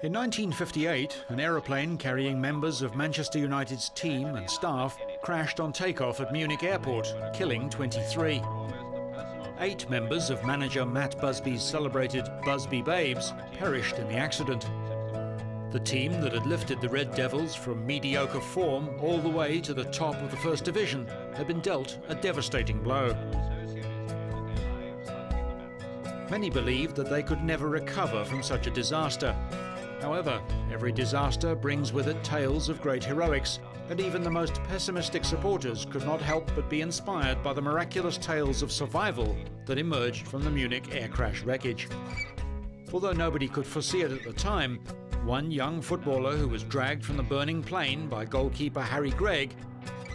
In 1958, an aeroplane carrying members of Manchester United's team and staff crashed on takeoff at Munich airport, killing 23. 8 members of manager Matt Busby's celebrated Busby Babes perished in the accident. The team that had lifted the Red Devils from mediocre form all the way to the top of the First Division had been dealt a devastating blow. Many believed that they could never recover from such a disaster. However, every disaster brings with it tales of great heroics, and even the most pessimistic supporters could not help but be inspired by the miraculous tales of survival that emerged from the Munich air crash wreckage. Although nobody could foresee it at the time, one young footballer who was dragged from the burning plane by goalkeeper Harry Gregg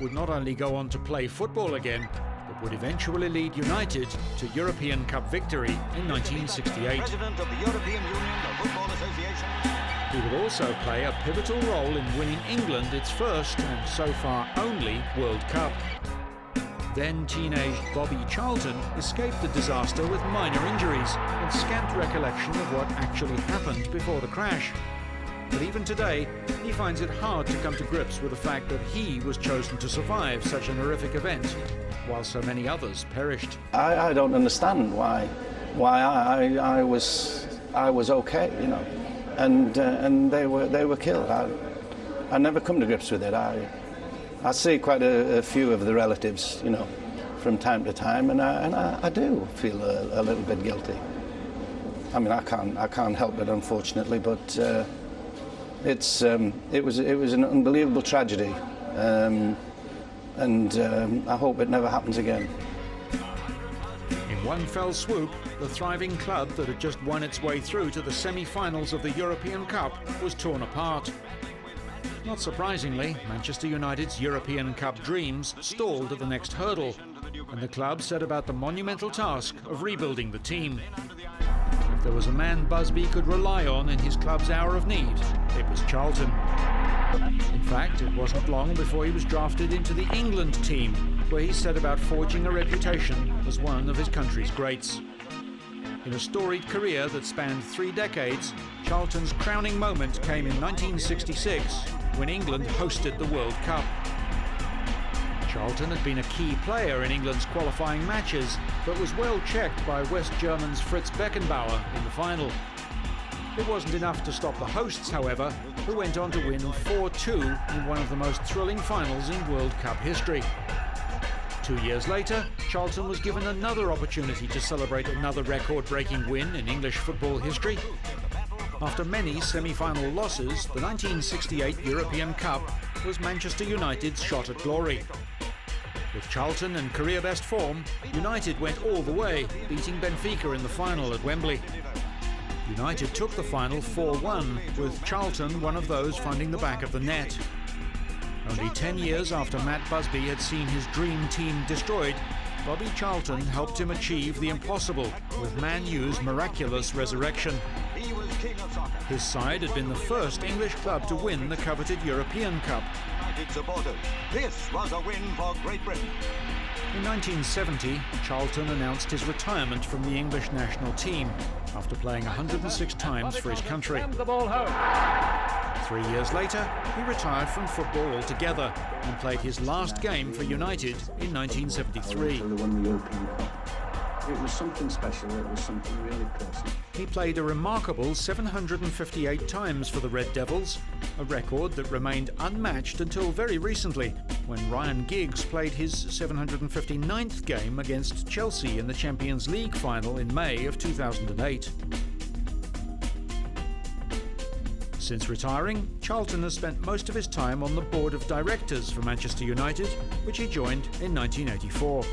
would not only go on to play football again, but would eventually lead United to European Cup victory in 1968. President of the European Union of Football Association. He would also play a pivotal role in winning England its first and so far only World Cup. Then teenage Bobby Charlton escaped the disaster with minor injuries and scant recollection of what actually happened before the crash. But even today, he finds it hard to come to grips with the fact that he was chosen to survive such an horrific event, while so many others perished. I don't understand why I was okay, you know, and they were killed. I never come to grips with it. I see quite a few of the relatives, you know, from time to time, and I do feel a little bit guilty. I mean, I can't help it, unfortunately, but it was an unbelievable tragedy, and I hope it never happens again. In one fell swoop, the thriving club that had just won its way through to the semi-finals of the European Cup was torn apart. Not surprisingly, Manchester United's European Cup dreams stalled at the next hurdle, and the club set about the monumental task of rebuilding the team. If there was a man Busby could rely on in his club's hour of need, it was Charlton. In fact, it wasn't long before he was drafted into the England team, where he set about forging a reputation as one of his country's greats. In a storied career that spanned 3 decades, Charlton's crowning moment came in 1966, when England hosted the World Cup. Charlton had been a key player in England's qualifying matches, but was well checked by West Germans Fritz Beckenbauer in the final. It wasn't enough to stop the hosts, however, who went on to win 4-2 in one of the most thrilling finals in World Cup history. 2 years later, Charlton was given another opportunity to celebrate another record-breaking win in English football history. After many semi-final losses, the 1968 European Cup was Manchester United's shot at glory. With Charlton in career-best form, United went all the way, beating Benfica in the final at Wembley. United took the final 4-1, with Charlton one of those finding the back of the net. Only 10 years after Matt Busby had seen his dream team destroyed, Bobby Charlton helped him achieve the impossible with Man U's miraculous resurrection. His side had been the first English club to win the coveted European Cup. This was a win for Great Britain. In 1970, Charlton announced his retirement from the English national team after playing 106 times for his country. 3 years later, he retired from football altogether and played his last game for United in 1973. It was something special, it was something really personal. He played a remarkable 758 times for the Red Devils, a record that remained unmatched until very recently, when Ryan Giggs played his 759th game against Chelsea in the Champions League final in May of 2008. Since retiring, Charlton has spent most of his time on the board of directors for Manchester United, which he joined in 1984.